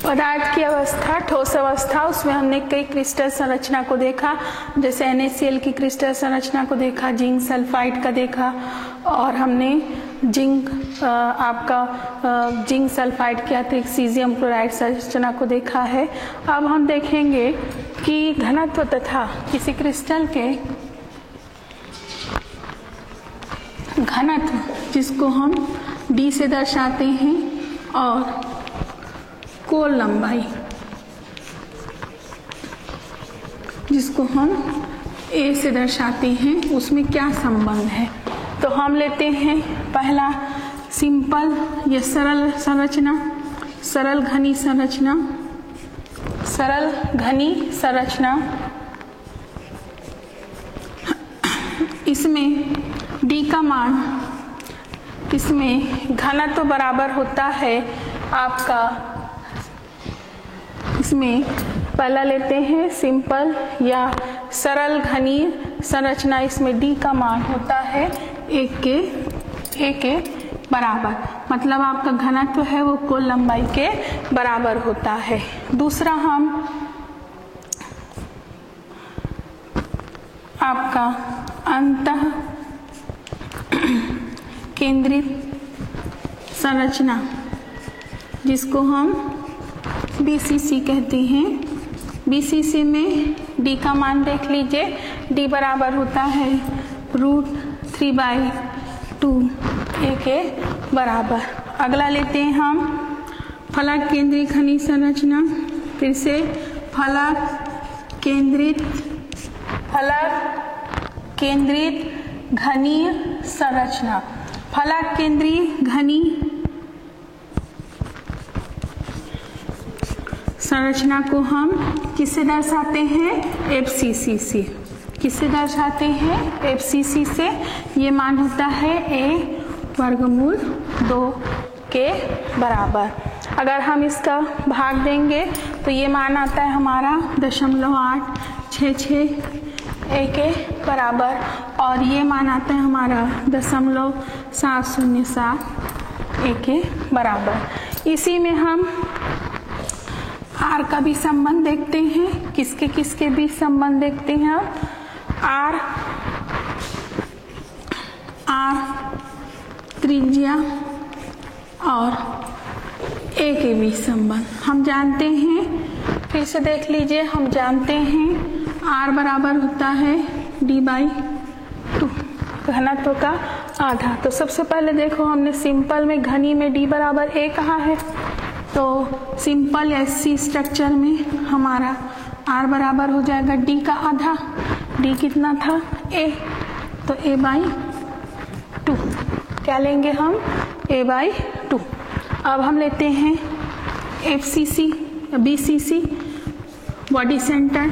पदार्थ की अवस्था, ठोस अवस्था, उसमें हमने कई क्रिस्टल संरचना को देखा, जैसे NaCl की क्रिस्टल संरचना को देखा, जिंक सल्फाइड का देखा, और हमने जिंक जिंक सल्फाइड के अतिरिक्त सीजियम क्लोराइड संरचना को देखा है। अब हम देखेंगे कि घनत्व तथा किसी क्रिस्टल के घनत्व, जिसको हम D से दर्शाते हैं, और कोल लंबाई, जिसको हम A से दर्शाते हैं, उसमें क्या संबंध है। तो हम लेते हैं पहला सिंपल या सरल संरचना, सरल घनी संरचना, सरल घनी संरचना। इसमें D का मान, इसमें घनत्व बराबर होता है आपका, इसमें पहला लेते हैं सिंपल या सरल घनी संरचना, इसमें D का मान होता है 1 के बराबर, मतलब आपका घनत्व है वो कुल लंबाई के बराबर होता है। दूसरा हम आपका अंतः केंद्रित संरचना, जिसको हम BCC कहते हैं, BCC में D का मान देख लीजिए, D बराबर होता है √3/2 A के बराबर। अगला लेते हैं हम फलक केंद्रित घनी संरचना, फिर से फलक केंद्रित घनी संरचना। फलक केंद्रीय घनी संरचना को हम किससे दर्शाते हैं, FCC से। किससे दर्शाते हैं, FCC से। ये मान होता है A√2 के बराबर। अगर हम इसका भाग देंगे तो ये मान आता है हमारा 0.866 A के बराबर, और ये मान आता है हमारा 0.707 A के बराबर। इसी में हम R का भी संबंध देखते हैं, किसके बीच संबंध देखते हैं हम, R त्रिज्या और A के बीच संबंध हम जानते हैं। फिर से देख लीजिए, हम जानते हैं R बराबर होता है D/2, घनत्व का आधा। तो सबसे पहले देखो, हमने सिंपल में घनी में D बराबर A कहा है, तो सिंपल SC स्ट्रक्चर में हमारा R बराबर हो जाएगा D का आधा। D कितना था, A, तो A/2 क्या लेंगे हम, A/2। अब हम लेते हैं FCC BCC बॉडी सेंटर,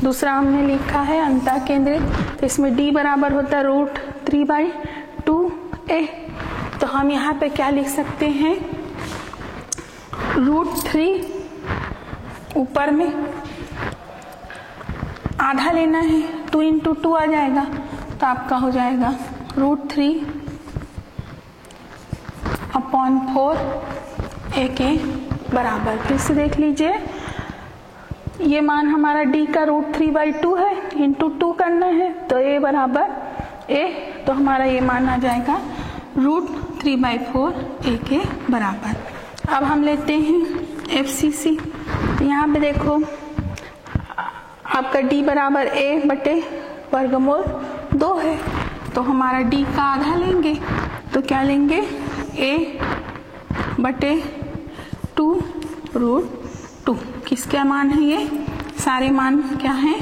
दूसरा हमने लिखा है अंतः केंद्रित, तो इसमें D बराबर होता है √3/2 A। तो हम यहाँ पे क्या लिख सकते हैं, √3, ऊपर में आधा लेना है, 2 × 2 आ जाएगा, तो आपका हो जाएगा √3/4 A के बराबर। फिर से देख लीजिए, ये मान हमारा D का √3/2 है, इंटू 2 करना है, तो A बराबर A, तो हमारा ये मान आ जाएगा √3/4 A के बराबर। अब हम लेते हैं FCC। यहाँ पे देखो आपका D बराबर A/√2 है, तो हमारा D का आधा लेंगे, तो क्या लेंगे, A/2√2। किसका मान है ये, सारे मान क्या है,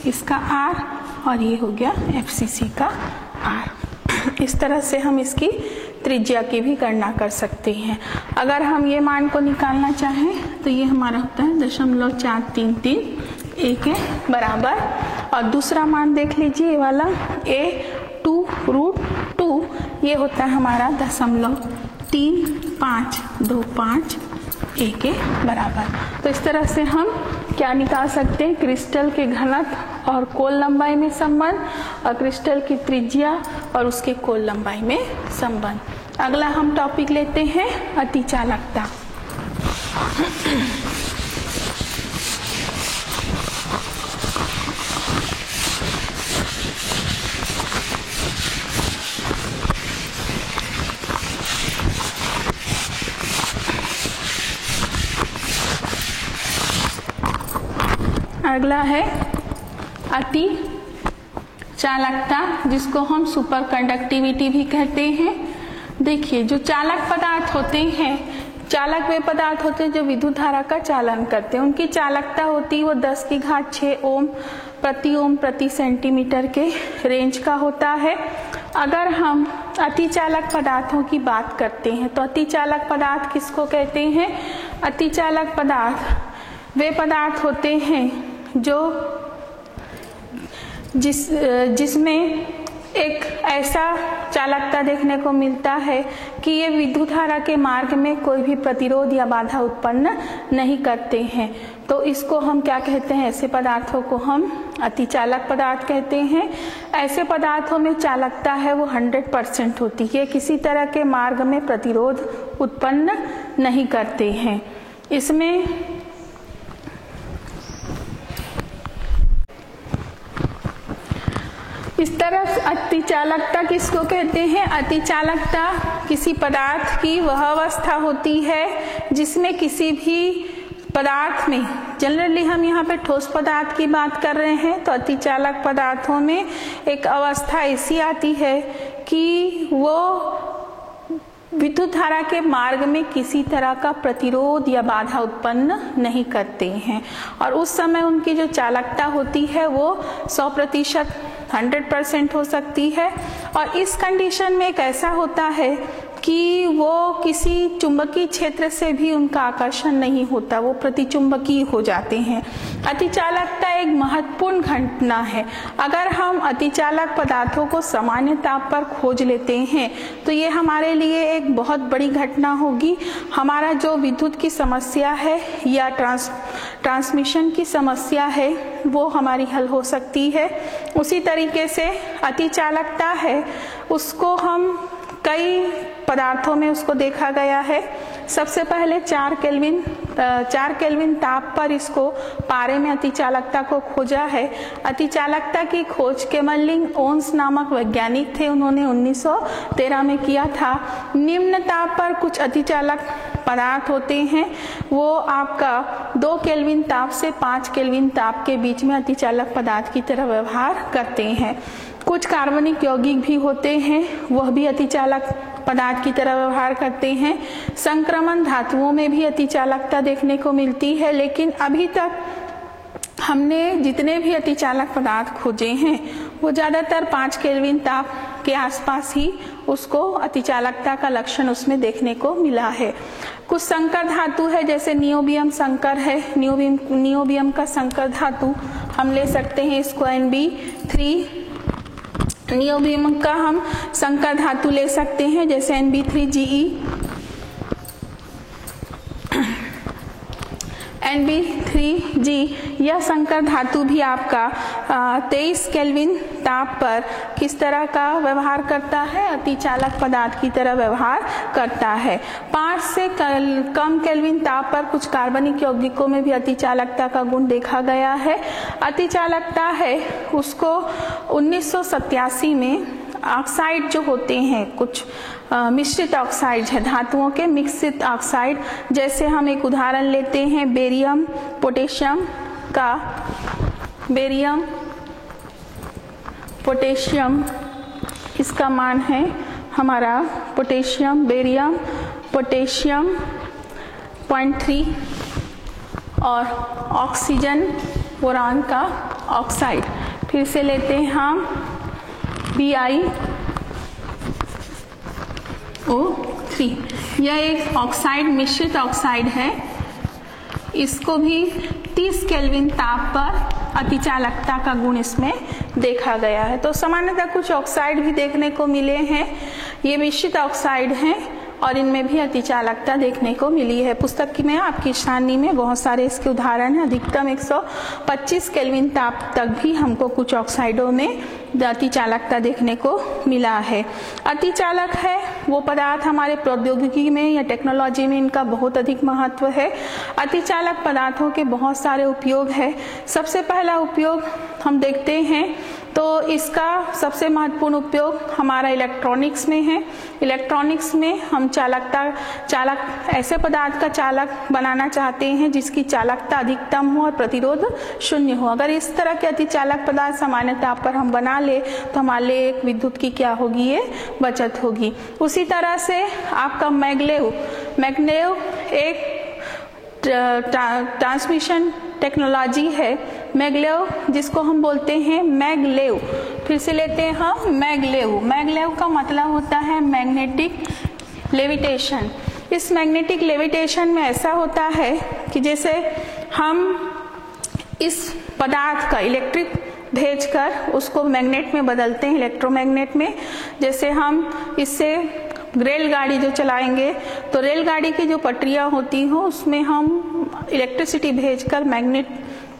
इसका R, और ये हो गया FCC का R। इस तरह से हम इसकी त्रिज्या की भी गणना कर सकते हैं। अगर हम ये मान को निकालना चाहें तो ये हमारा होता है 0.433 A के बराबर। और दूसरा मान देख लीजिए, ये वाला A/2√2, ये होता है हमारा 0.3525 A के बराबर। तो इस तरह से हम क्या निकाल सकते हैं, क्रिस्टल के घनत्व और कोल लंबाई में संबंध, और क्रिस्टल की त्रिज्या और उसके कोल लंबाई में संबंध। अगला हम टॉपिक लेते हैं अतिचालकता। अगला है अति चालकता, जिसको हम सुपर कंडक्टिविटी भी कहते हैं। देखिए, जो चालक पदार्थ होते हैं, चालक वे पदार्थ होते हैं जो विद्युत धारा का चालन करते हैं। उनकी चालकता होती है वो 10⁶ ओम प्रति सेंटीमीटर के रेंज का होता है। अगर हम अति चालक पदार्थों की बात करते हैं तो अति चालक पदार्थ किसको कहते हैं? अति चालक पदार्थ वे पदार्थ होते हैं जो जिसमें एक ऐसा चालकता देखने को मिलता है कि ये विद्युत धारा के मार्ग में कोई भी प्रतिरोध या बाधा उत्पन्न नहीं करते हैं। तो इसको हम क्या कहते हैं? ऐसे पदार्थों को हम अति चालक पदार्थ कहते हैं। ऐसे पदार्थों में चालकता है वो 100% होती है, किसी तरह के मार्ग में प्रतिरोध उत्पन्न नहीं करते हैं। इसमें इस तरह अति चालकता किसको कहते हैं? अति चालकता किसी पदार्थ की वह अवस्था होती है जिसमें किसी भी पदार्थ में, जनरली हम यहाँ पे ठोस पदार्थ की बात कर रहे हैं, तो अति चालक पदार्थों में एक अवस्था ऐसी आती है कि वो विद्युत धारा के मार्ग में किसी तरह का प्रतिरोध या बाधा उत्पन्न नहीं करते हैं, और उस समय उनकी जो चालकता होती है वो 100% 100% हो सकती है। और इस कंडीशन में एक ऐसा होता है कि वो किसी चुंबकीय क्षेत्र से भी उनका आकर्षण नहीं होता, वो प्रतिचुंबकीय हो जाते हैं। अतिचालकता एक महत्वपूर्ण घटना है। अगर हम अतिचालक पदार्थों को सामान्य ताप पर खोज लेते हैं तो ये हमारे लिए एक बहुत बड़ी घटना होगी। हमारा जो विद्युत की समस्या है या ट्रांसमिशन की समस्या है वो हमारी हल हो सकती है। उसी तरीके से अतिचालकता है उसको हम कई पदार्थों में उसको देखा गया है। सबसे पहले 4 केल्विन ताप पर इसको पारे में अतिचालकता को खोजा है। अतिचालकता की खोज केमर्लिन ओन्स नामक वैज्ञानिक थे, उन्होंने 1913 में किया था। निम्न ताप पर कुछ अतिचालक पदार्थ होते हैं, वो आपका 2 केल्विन ताप से 5 केल्विन ताप के बीच में अतिचालक पदार्थ की तरह व्यवहार करते हैं। कुछ कार्बनिक यौगिक भी होते हैं, वह भी अतिचालक पदार्थ की तरह व्यवहार करते हैं। संक्रमण धातुओं में भी अतिचालकता देखने को मिलती है, लेकिन अभी तक हमने जितने भी अतिचालक पदार्थ खोजे हैं वो ज़्यादातर 5 केल्विन ताप के आसपास ही उसको अतिचालकता का लक्षण उसमें देखने को मिला है। कुछ संकर धातु है, जैसे नियोबियम संकर है। नियोबियम का संकर धातु हम ले सकते हैं इसको Nb3। नियोबियम का हम संकर धातु ले सकते हैं जैसे Nb3Ge। Nb3G यह संकर धातु भी आपका 23 केल्विन ताप पर किस तरह का व्यवहार करता है? अतिचालक पदार्थ की तरह व्यवहार करता है। 5 से कम केल्विन ताप पर कुछ कार्बनिक यौगिकों में भी अतिचालकता का गुण देखा गया है। अतिचालकता है उसको 1987 में ऑक्साइड जो होते हैं, कुछ मिश्रित ऑक्साइड है, धातुओं के मिश्रित ऑक्साइड, जैसे हम एक उदाहरण लेते हैं बेरियम पोटेशियम का। बेरियम पोटेशियम इसका मान है हमारा पोटेशियम, बेरियम पोटेशियम 0.3 और ऑक्सीजन बोरान का ऑक्साइड। फिर से लेते हैं हम BiO3। यह एक ऑक्साइड मिश्रित ऑक्साइड है, इसको भी 30 केल्विन ताप पर अतिचालकता का गुण इसमें देखा गया है। तो सामान्यतः कुछ ऑक्साइड भी देखने को मिले हैं, ये मिश्रित ऑक्साइड हैं और इनमें भी अतिचालकता देखने को मिली है। पुस्तक में आपकी सारणी में बहुत सारे इसके उदाहरण हैं। अधिकतम 125 केल्विन ताप तक भी हमको कुछ ऑक्साइडों में अतिचालकता देखने को मिला है। अतिचालक है वो पदार्थ हमारे प्रौद्योगिकी में या टेक्नोलॉजी में इनका बहुत अधिक महत्व है। अतिचालक पदार्थों के बहुत सारे उपयोग है। सबसे पहला उपयोग हम देखते हैं तो इसका सबसे महत्वपूर्ण उपयोग हमारा इलेक्ट्रॉनिक्स में है। इलेक्ट्रॉनिक्स में हम चालक ऐसे पदार्थ का चालक बनाना चाहते हैं जिसकी चालकता अधिकतम हो और प्रतिरोध शून्य हो। अगर इस तरह के अतिचालक पदार्थ सामान्य ताप पर हम बना ले तो हमारे लिए एक विद्युत की क्या होगी, ये बचत होगी। उसी तरह से आपका मैग्लेव एक ट्रांसमिशन टेक्नोलॉजी है। मैग्लेव जिसको हम बोलते हैं मैगलेव, फिर से लेते हैं हम मैगलेव का मतलब होता है मैग्नेटिक लेविटेशन। इस मैग्नेटिक लेविटेशन में ऐसा होता है कि जैसे हम इस पदार्थ का इलेक्ट्रिक भेजकर उसको मैग्नेट में बदलते हैं, इलेक्ट्रोमैग्नेट में। जैसे हम इससे रेलगाड़ी जो चलाएंगे तो रेलगाड़ी की जो पटरियां होती हो उसमें हम इलेक्ट्रिसिटी भेजकर मैग्नेट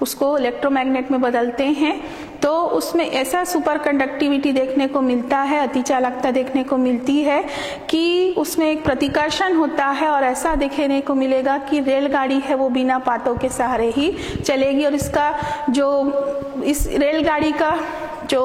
उसको इलेक्ट्रोमैग्नेट में बदलते हैं, तो उसमें ऐसा सुपर कंडक्टिविटी देखने को मिलता है, अतिचालकता देखने को मिलती है कि उसमें एक प्रतिकर्षण होता है और ऐसा देखने को मिलेगा कि रेलगाड़ी है वो बिना पातों के सहारे ही चलेगी और इसका जो इस रेलगाड़ी का जो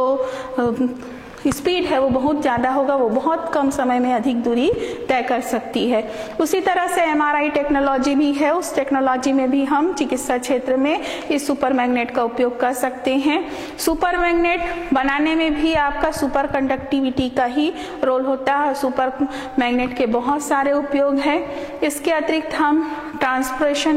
स्पीड है वो बहुत ज़्यादा होगा, वो बहुत कम समय में अधिक दूरी तय कर सकती है। उसी तरह से MRI टेक्नोलॉजी भी है। उस टेक्नोलॉजी में भी हम चिकित्सा क्षेत्र में इस सुपर मैग्नेट का उपयोग कर सकते हैं। सुपर मैग्नेट बनाने में भी आपका सुपर कंडक्टिविटी का ही रोल होता है। सुपर मैग्नेट के बहुत सारे उपयोग हैं। इसके अतिरिक्त हम ट्रांसमिशन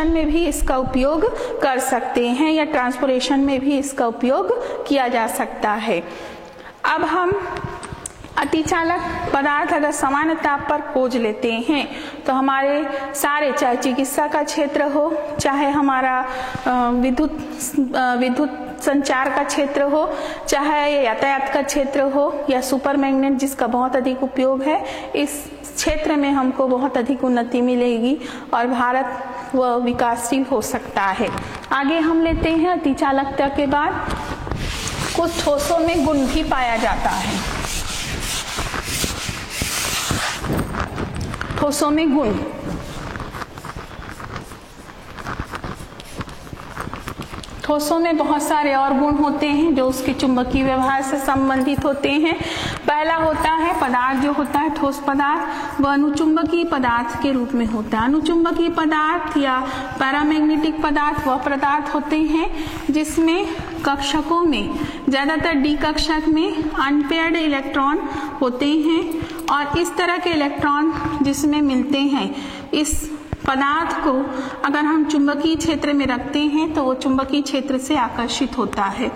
में भी इसका उपयोग कर सकते हैं या ट्रांसपोर्टेशन में भी इसका उपयोग किया जा सकता है। अब हम अतिचालक पदार्थ अगर सामान्य ताप पर खोज लेते हैं तो हमारे सारे, चाहे चिकित्सा का क्षेत्र हो, चाहे हमारा विद्युत संचार का क्षेत्र हो, चाहे यातायात का क्षेत्र हो या सुपर मैग्नेट जिसका बहुत अधिक उपयोग है, इस क्षेत्र में हमको बहुत अधिक उन्नति मिलेगी और भारत वह विकासशील हो सकता है। आगे हम लेते हैं अतिचालकता के बाद कुछ ठोसों में गुण भी पाया जाता है। ठोसों में गुण, ठोसों में बहुत सारे और गुण होते हैं जो उसके चुंबकीय व्यवहार से संबंधित होते हैं। पहला होता है पदार्थ जो होता है ठोस पदार्थ, वह अनुचुंबकीय पदार्थ के रूप में होता है। अनुचुंबकीय पदार्थ या पैरामैग्नेटिक पदार्थ वह पदार्थ होते हैं जिसमें कक्षकों में, ज्यादातर डी कक्षक में अनपेयर्ड इलेक्ट्रॉन होते हैं और इस तरह के इलेक्ट्रॉन जिसमें मिलते हैं, इस पदार्थ को अगर हम चुंबकीय क्षेत्र में रखते हैं तो वो चुंबकीय क्षेत्र से आकर्षित होता है।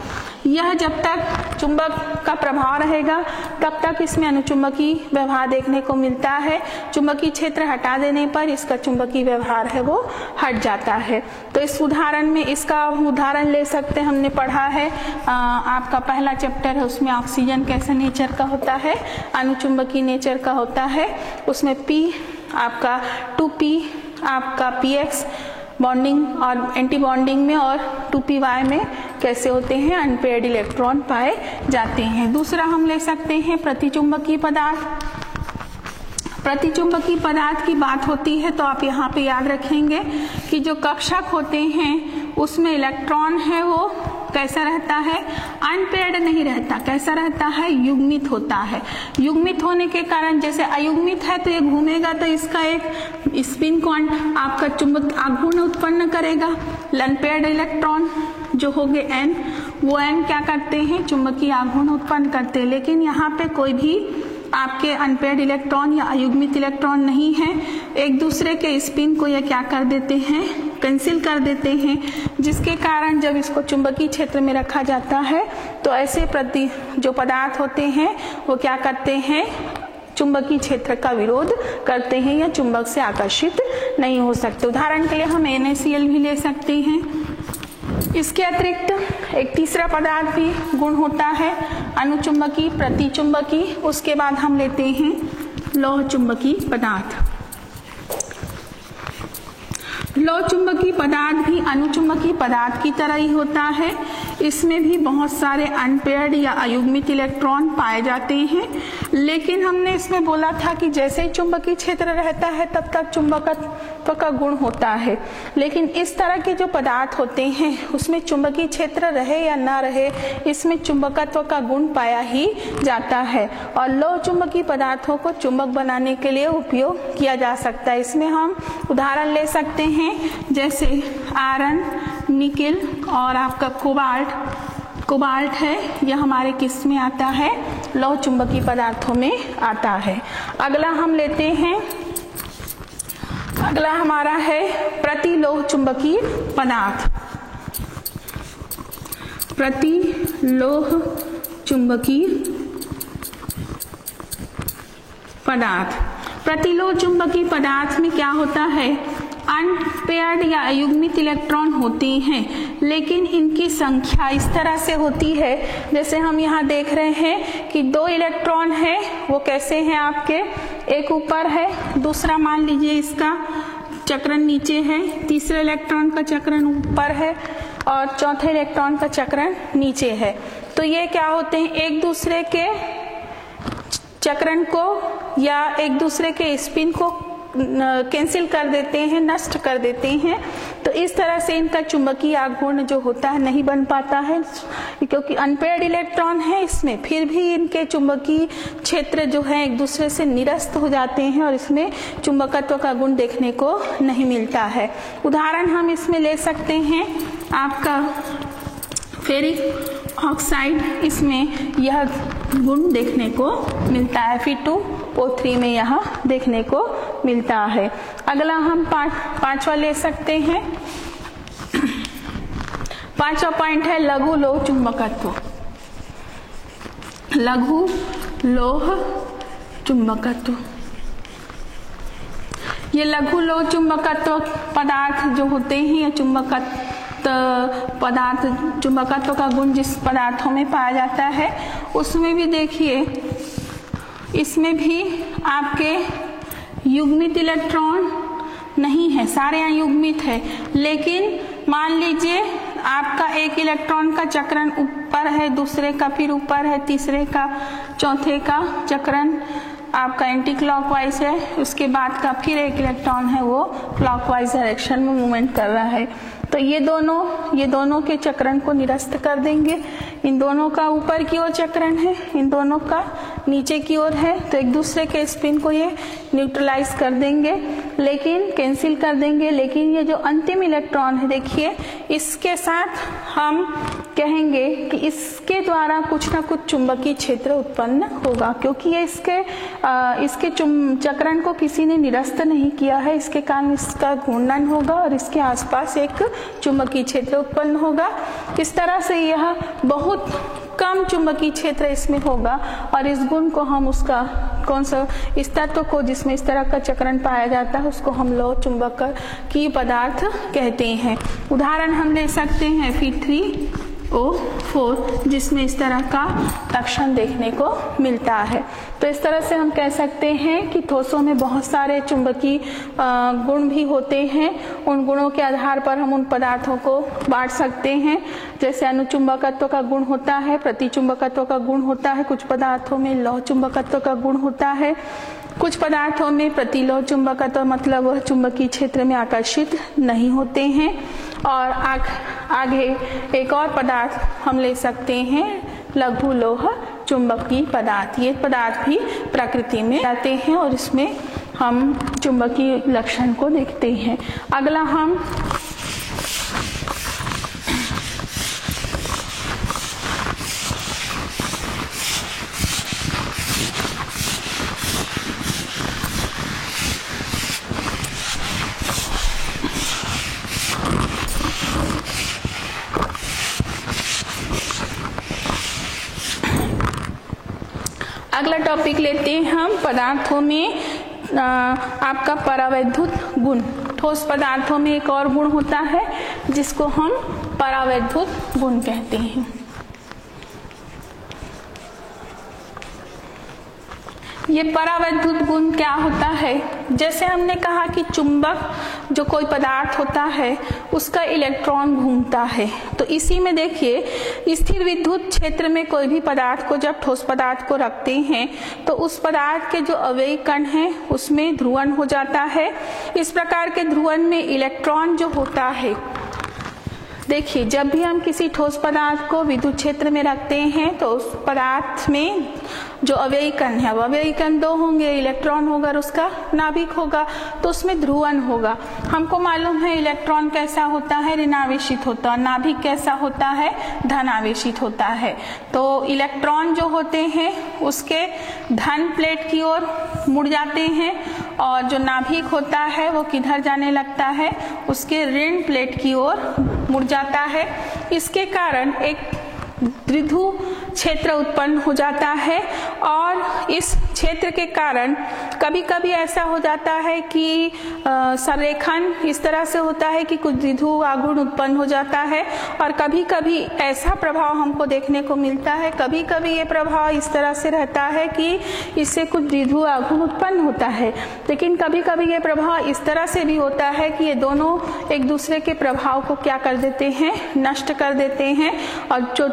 यह जब तक चुंबक का प्रभाव रहेगा तब तक इसमें अनुचुंबकीय व्यवहार देखने को मिलता है। चुंबकीय क्षेत्र हटा देने पर इसका चुंबकीय व्यवहार है वो हट जाता है। तो इस उदाहरण में इसका उदाहरण ले सकते हैं, हमने पढ़ा है आपका पहला चैप्टर है उसमें ऑक्सीजन कैसे नेचर का होता है, अनुचुंबकीय नेचर का होता है। उसमें P आपका 2P आपका px बॉन्डिंग और एंटी बॉन्डिंग में और 2py में कैसे होते हैं, अनपेयर्ड इलेक्ट्रॉन पाए जाते हैं। दूसरा हम ले सकते हैं प्रतिचुंबकीय पदार्थ। प्रतिचुंबकीय पदार्थ की बात होती है तो आप यहाँ पे याद रखेंगे कि जो कक्षक होते हैं उसमें इलेक्ट्रॉन है वो कैसा रहता है, अनपेयर्ड नहीं रहता, कैसा रहता है, युग्मित होता है। युग्मित होने के कारण, जैसे अयुग्मित है तो ये घूमेगा तो इसका एक स्पिन क्वांट आपका चुंबक आघूर्ण उत्पन्न करेगा। अनपेयर्ड इलेक्ट्रॉन जो होंगे n, वो n क्या करते हैं, चुंबकीय आघूर्ण उत्पन्न करते हैं। लेकिन यहाँ पे कोई भी आपके अनपेयर्ड इलेक्ट्रॉन या अयुग्मित इलेक्ट्रॉन नहीं है, एक दूसरे के स्पिन को ये क्या कर देते हैं, कैंसिल कर देते हैं, जिसके कारण जब इसको चुंबकीय क्षेत्र में रखा जाता है तो ऐसे जो पदार्थ होते हैं वो क्या करते हैं, चुंबकीय क्षेत्र का विरोध करते हैं या चुंबक से आकर्षित नहीं हो सकते। उदाहरण के लिए हम NaCl भी ले सकते हैं। इसके अतिरिक्त एक तीसरा पदार्थ भी गुण होता है अनुचुंबकीय, प्रतिचुंबकीय। उसके बाद हम लेते हैं लौह चुंबकीय पदार्थ। लौह चुंबकीय पदार्थ भी अनुचुंबकीय पदार्थ की तरह ही होता है। इसमें भी बहुत सारे अनपेयर्ड या अयुग्मित इलेक्ट्रॉन पाए जाते हैं, लेकिन हमने इसमें बोला था कि जैसे ही चुंबकीय क्षेत्र रहता है तब तक चुंबकत्व का गुण होता है। लेकिन इस तरह के जो पदार्थ होते हैं उसमें चुंबकीय क्षेत्र रहे या ना रहे, इसमें चुंबकत्व का गुण पाया ही जाता है और लौह चुंबकीय पदार्थों को चुंबक बनाने के लिए उपयोग किया जा सकता है। इसमें हम उदाहरण ले सकते हैं जैसे आयरन, निकेल और आपका कोबाल्ट है, यह हमारे किस में आता है? लौह चुंबकीय पदार्थों में आता है। अगला हम लेते हैं, अगला हमारा है प्रतिलोह चुंबकीय पदार्थ। प्रतिलोह चुंबकीय पदार्थ। प्रतिलोह चुंबकीय पदार्थ में क्या होता है? अनपेयर्ड या अयुग्मित इलेक्ट्रॉन होते हैं, लेकिन इनकी संख्या इस तरह से होती है जैसे हम यहाँ देख रहे हैं कि 2 इलेक्ट्रॉन है, वो कैसे हैं आपके? एक ऊपर है, दूसरा मान लीजिए इसका चक्रण नीचे है, तीसरे इलेक्ट्रॉन का चक्रण ऊपर है और चौथे इलेक्ट्रॉन का चक्रण नीचे है। तो ये क्या होते हैं? एक दूसरे के चक्रण को या एक दूसरे के स्पिन को कैंसिल कर देते हैं, नष्ट कर देते हैं। तो इस तरह से इनका चुंबकीय आघूर्ण जो होता है नहीं बन पाता है, क्योंकि अनपेयर्ड इलेक्ट्रॉन है इसमें, फिर भी इनके चुंबकीय क्षेत्र जो है एक दूसरे से निरस्त हो जाते हैं और इसमें चुंबकत्व का गुण देखने को नहीं मिलता है। उदाहरण हम इसमें ले सकते हैं आपका फेरिक ऑक्साइड, इसमें यह गुण देखने को मिलता है, Fe2O3 में यह देखने को मिलता है। अगला हम पांचवा ले सकते हैं। पांचवा पॉइंट है लघु लोह चुंबकत्व। लघु लोह चुंबकत्व, ये लघु लोह चुंबकत्व पदार्थ जो होते हैं या चुंबकत्व का गुण जिस पदार्थों में पाया जाता है उसमें भी देखिए, इसमें भी आपके युग्मित इलेक्ट्रॉन नहीं है, सारे अयुग्मित है। लेकिन मान लीजिए आपका एक इलेक्ट्रॉन का चक्रण ऊपर है, दूसरे का फिर ऊपर है, तीसरे का, चौथे का चक्रण आपका एंटी क्लॉकवाइज है, उसके बाद का फिर एक इलेक्ट्रॉन है वो क्लॉकवाइज डायरेक्शन में मूवमेंट कर रहा है। तो ये दोनों के चक्रण को निरस्त कर देंगे। इन दोनों का ऊपर की ओर चक्रण है, इन दोनों का नीचे की ओर है, तो एक दूसरे के स्पिन को ये न्यूट्रलाइज कर देंगे, लेकिन कैंसिल कर देंगे। लेकिन ये जो अंतिम इलेक्ट्रॉन है देखिए, इसके साथ हम कहेंगे कि इसके द्वारा कुछ ना कुछ चुंबकीय क्षेत्र उत्पन्न होगा, क्योंकि ये इसके चक्रण को किसी ने निरस्त नहीं किया है, इसके कारण इसका घूर्णन होगा और इसके आसपास एक चुंबकीय क्षेत्र उत्पन्न होगा। इस तरह से यह बहुत कम चुंबकीय क्षेत्र इसमें होगा और इस गुण को हम उसका कौन सा, इस तत्व को जिसमें इस तरह का चक्रण पाया जाता है उसको हम लौह चुंबकीय पदार्थ कहते हैं। उदाहरण हम ले सकते हैं Fe3O4, जिसमें इस तरह का लक्षण देखने को मिलता है। तो इस तरह से हम कह सकते हैं कि ठोसों में बहुत सारे चुंबकीय गुण भी होते हैं। उन गुणों के आधार पर हम उन पदार्थों को बांट सकते हैं। जैसे अनुचुंबकत्व का गुण होता है, प्रतिचुंबकत्व का गुण होता है, कुछ पदार्थों में लौह चुंबकत्व का गुण होता है, कुछ पदार्थों में प्रतिलोह चुंबकत्व, मतलब वह चुंबकीय क्षेत्र में आकर्षित नहीं होते हैं। और आगे एक और पदार्थ हम ले सकते हैं, लघु लोह चुंबकीय पदार्थ। ये पदार्थ भी प्रकृति में आते हैं और इसमें हम चुंबकीय लक्षण को देखते हैं। अगला हम अगला टॉपिक लेते हैं हम पदार्थों में आपका परावैद्युत गुण। ठोस पदार्थों में एक और गुण होता है जिसको हम परावैद्युत गुण कहते हैं। ये परावैद्युत गुण क्या होता है? जैसे हमने कहा कि चुंबक जो कोई पदार्थ होता है उसका इलेक्ट्रॉन घूमता है, तो इसी में देखिए स्थिर विद्युत क्षेत्र में कोई भी पदार्थ को जब ठोस पदार्थ को रखते हैं तो उस पदार्थ के जो अवयवी कण हैं उसमें ध्रुवण हो जाता है। इस प्रकार के ध्रुवण में इलेक्ट्रॉन जो होता है, देखिए जब भी हम किसी ठोस पदार्थ को विद्युत क्षेत्र में रखते हैं तो उस पदार्थ में जो अवयवी कण है, अवयवी कण दो होंगे, इलेक्ट्रॉन होगा और उसका नाभिक होगा, तो उसमें ध्रुवण होगा। हमको मालूम है इलेक्ट्रॉन कैसा होता है, ऋणावेशित होता है, नाभिक कैसा होता है, धनावेशित होता है। तो इलेक्ट्रॉन जो होते हैं उसके धन प्लेट की ओर मुड़ जाते हैं और जो नाभिक होता है वो किधर जाने लगता है, उसके ऋण प्लेट की ओर मुड़ जाता है। इसके कारण एक द्विध्रुव क्षेत्र उत्पन्न हो जाता है और इस क्षेत्र के कारण कभी कभी ऐसा हो जाता है कि संरेखन इस तरह से होता है कि कुछ द्विध्रुव आघूर्ण उत्पन्न हो जाता है और कभी कभी ऐसा प्रभाव हमको देखने को मिलता है, कभी कभी ये प्रभाव इस तरह से रहता है कि इससे कुछ द्विध्रुव आघूर्ण उत्पन्न होता है, लेकिन कभी कभी ये प्रभाव इस तरह से भी होता है कि ये दोनों एक दूसरे के प्रभाव को क्या कर देते हैं, नष्ट कर देते हैं और जो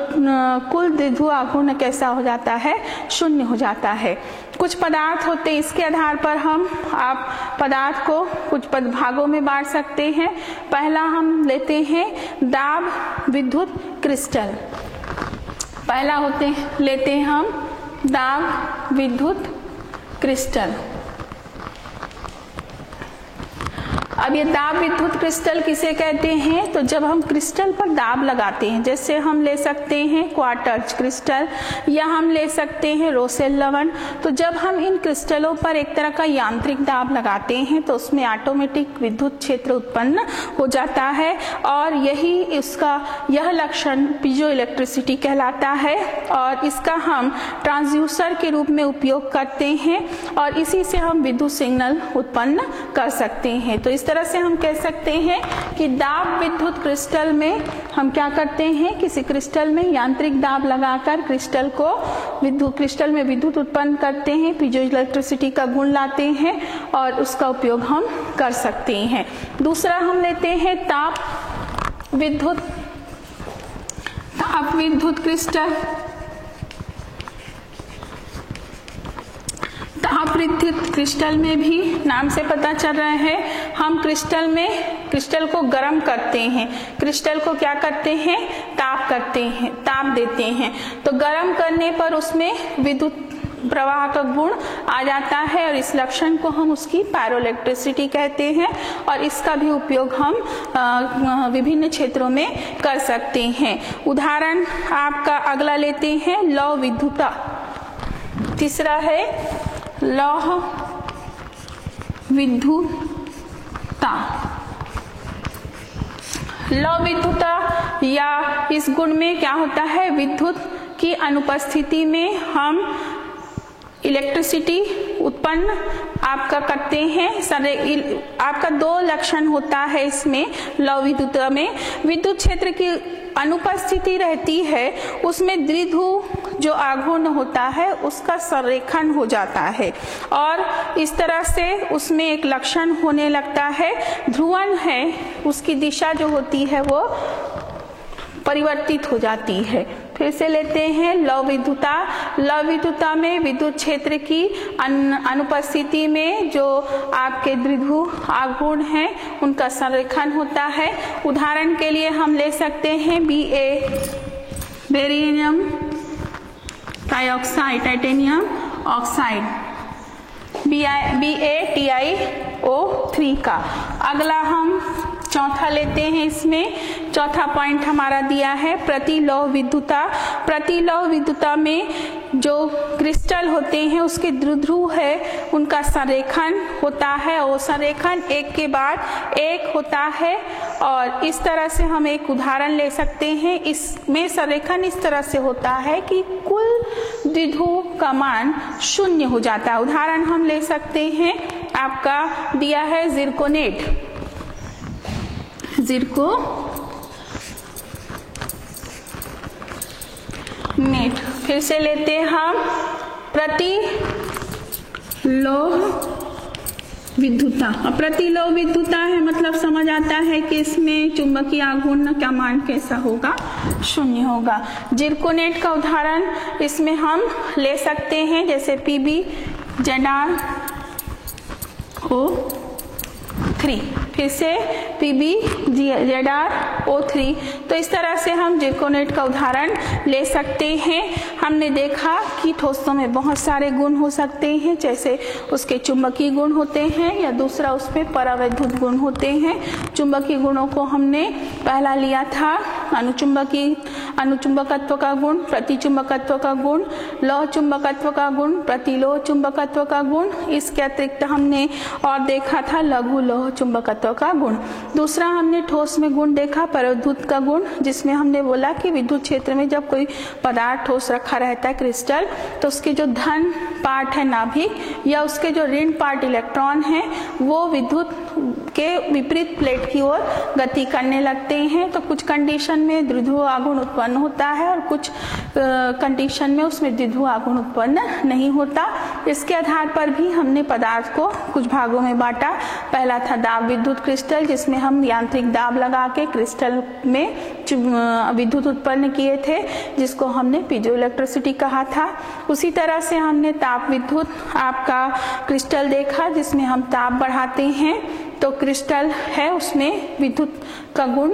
कुल द्विध्रुव आघूर्ण कैसा हो जाता है, शून्य हो जाता है। कुछ पदार्थ होते हैं, इसके आधार पर आप पदार्थ को कुछ भागों में बांट सकते हैं। पहला हम लेते हैं दाब विद्युत क्रिस्टल। पहला लेते हैं हम दाब विद्युत क्रिस्टल। अब ये दाब विद्युत क्रिस्टल किसे कहते हैं? तो जब हम क्रिस्टल पर दाब लगाते हैं, जैसे हम ले सकते हैं क्वार्ट्ज क्रिस्टल या हम ले सकते हैं रोसेल लवण, तो जब हम इन क्रिस्टलों पर एक तरह का यांत्रिक दाब लगाते हैं तो उसमें ऑटोमेटिक विद्युत क्षेत्र उत्पन्न हो जाता है और यह लक्षण पीजो इलेक्ट्रिसिटी कहलाता है और इसका हम ट्रांसड्यूसर के रूप में उपयोग करते हैं और इसी से हम विद्युत सिग्नल उत्पन्न कर सकते हैं। तो इस तरह से हम कह सकते हैं कि दाब विद्युत क्रिस्टल में हम क्या करते हैं, किसी क्रिस्टल में यांत्रिक दाब लगाकर क्रिस्टल में विद्युत उत्पन्न करते हैं, पीजो इलेक्ट्रिसिटी का गुण लाते हैं और उसका उपयोग हम कर सकते हैं। दूसरा हम लेते हैं ताप विद्युत क्रिस्टल। ताप विद्युत क्रिस्टल में भी नाम से पता चल रहा है, हम क्रिस्टल को गर्म करते हैं, क्रिस्टल को क्या करते हैं, ताप देते हैं। तो गर्म करने पर उसमें विद्युत प्रवाह का गुण आ जाता है और इस लक्षण को हम उसकी पायरोइलेक्ट्रिसिटी कहते हैं और इसका भी उपयोग हम विभिन्न क्षेत्रों में कर सकते हैं। उदाहरण आपका अगला लेते हैं लौह विद्युता। तीसरा है लौह विद्युता। लौह विद्युता या इस गुण में क्या होता है, विद्युत की अनुपस्थिति में हम इलेक्ट्रिसिटी उत्पन्न आपका करते हैं। आपका दो लक्षण होता है इसमें लौह विद्युता में। विद्युत क्षेत्र की अनुपस्थिति रहती है, उसमें द्विध्रुव जो आघूर्ण होता है उसका संरेखन हो जाता है और इस तरह से उसमें एक लक्षण होने लगता है, ध्रुवण है उसकी दिशा जो होती है वो परिवर्तित हो जाती है। फिर से लेते हैं लौह विद्युता। लौह विद्युता में विद्युत क्षेत्र की अनुपस्थिति में जो आपके द्विध्रुव आघूर्ण हैं उनका संरेखन होता है। उदाहरण के लिए हम ले सकते हैं barium trioxide, titanium oxide, BaTiO3 का। अगला हम चौथा लेते हैं, इसमें चौथा पॉइंट हमारा दिया है प्रतिलौह विद्युता। प्रतिलौह विद्युता में जो क्रिस्टल होते हैं उसके द्विध्रुव है उनका संरेखन होता है और संरेखन एक के बाद एक होता है और इस तरह से हम एक उदाहरण ले सकते हैं। इसमें संरेखन इस तरह से होता है कि कुल द्विध्रुव का मान शून्य हो जाता है। उदाहरण हम ले सकते हैं, आपका दिया है जिरकोनेट, फिर से लेते हैं हम लौह विद्युता। प्रतिलोह विद्युता है मतलब समझ आता है कि इसमें चुंबकीय आघूर्ण का मान कैसा होगा, शून्य होगा। जिरकोनेट का उदाहरण इसमें हम ले सकते हैं, जैसे Pb ZrO3, फिर से Pb ZrO3। तो इस तरह से हम जिरकोनेट का उदाहरण ले सकते हैं। हमने देखा कि ठोसों में बहुत सारे गुण हो सकते हैं, जैसे उसके चुंबकीय गुण होते हैं या दूसरा उसमें परावैद्युत गुण होते हैं। चुंबकीय गुणों को हमने पहला लिया था अनुचुंबकत्व का गुण, प्रतिचुंबकत्व का गुण, लौह चुंबकत्व का गुण, प्रतिलोह चुंबकत्व का गुण। इसके अतिरिक्त हमने और देखा था लघु लौह चुंबकत्व का गुण। दूसरा हमने ठोस में गुण देखा परावैद्युत का गुण, जिसमें हमने बोला कि विद्युत क्षेत्र में जब कोई पदार्थ ठोस रखा रहता है क्रिस्टल, तो उसके जो धन पार्ट है नाभिक या उसके जो ऋण पार्ट इलेक्ट्रॉन है वो विद्युत के विपरीत प्लेट की ओर गति करने लगते हैं। तो कुछ कंडीशन में द्विध्रुव आघूर्ण उत्पन्न होता है और कुछ कंडीशन में उसमें द्विध्रुव आघूर्ण उत्पन्न नहीं होता। इसके आधार पर भी हमने पदार्थ को कुछ भागों में बांटा। पहला था दाब विद्युत क्रिस्टल, जिसमें हम यांत्रिक दाब लगा के क्रिस्टल में विद्युत उत्पन्न किए थे, जिसको हमने पीजोइलेक्ट्रिसिटी कहा था। उसी तरह से हमने ताप विद्युत आपका क्रिस्टल देखा, जिसमें हम ताप बढ़ाते हैं तो क्रिस्टल है उसमें विद्युत का गुण,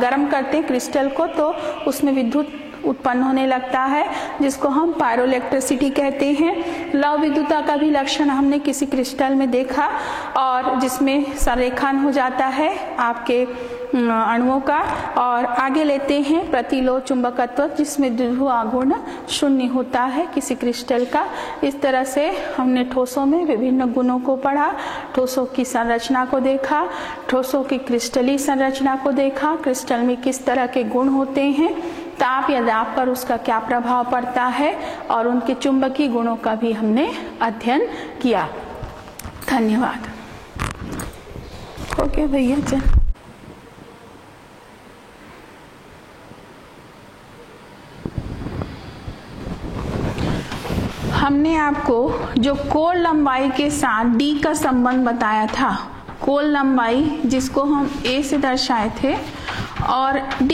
गर्म करते हैं क्रिस्टल को तो उसमें विद्युत उत्पन्न होने लगता है, जिसको हम पायरोइलेक्ट्रिसिटी कहते हैं। लौह विद्युता का भी लक्षण हमने किसी क्रिस्टल में देखा, और जिसमें संरेखन हो जाता है आपके अणुओं का। और आगे लेते हैं प्रतिलोह चुंबकत्व, जिसमें द्विध्रुव आघूर्ण शून्य होता है किसी क्रिस्टल का। इस तरह से हमने ठोसों में विभिन्न गुणों को पढ़ा, ठोसों की संरचना को देखा, ठोसों की क्रिस्टलीय संरचना को देखा, क्रिस्टल में किस तरह के गुण होते हैं, ताप या दाब पर उसका क्या प्रभाव पड़ता है, और उनके चुंबकीय गुणों का भी हमने अध्ययन किया। धन्यवाद। ओके भैया चल। हमने आपको जो कोण लंबाई के साथ d का संबंध बताया था, कोण लंबाई जिसको हम a से दर्शाए थे, और d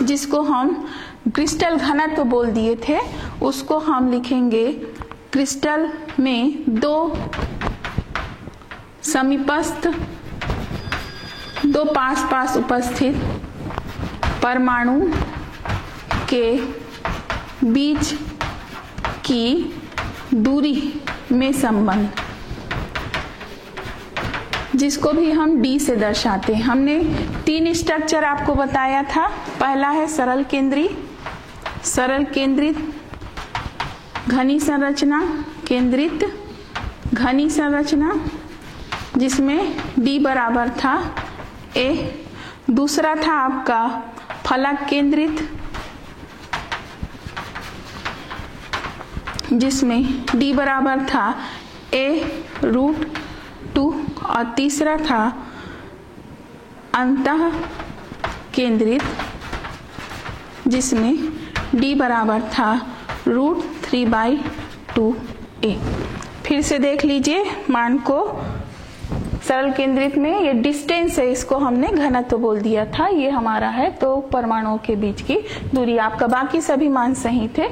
जिसको हम क्रिस्टल घनत्व बोल दिए थे, उसको हम लिखेंगे क्रिस्टल में दो समीपस्थ, दो पास पास उपस्थित परमाणु के बीच की दूरी में संबंध, जिसको भी हम d से दर्शाते हैं। हमने तीन स्ट्रक्चर आपको बताया था। पहला है सरल केंद्रित घनी संरचना, केंद्रित घनी संरचना, जिसमें d बराबर था a। दूसरा था आपका फलक केंद्रित, जिसमें d बराबर था a√2। और तीसरा था अंतः केंद्रित, जिसमें d बराबर था √3/2a। फिर से देख लीजिए मान को। सरल केंद्रित में ये डिस्टेंस है, इसको हमने घनत्व बोल दिया था, ये हमारा है तो परमाणुओं के बीच की दूरी। आपका बाकी सभी मान सही थे,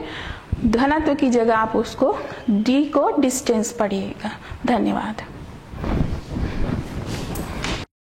घनत्व की जगह आप उसको d को डिस्टेंस पढ़िएगा। धन्यवाद।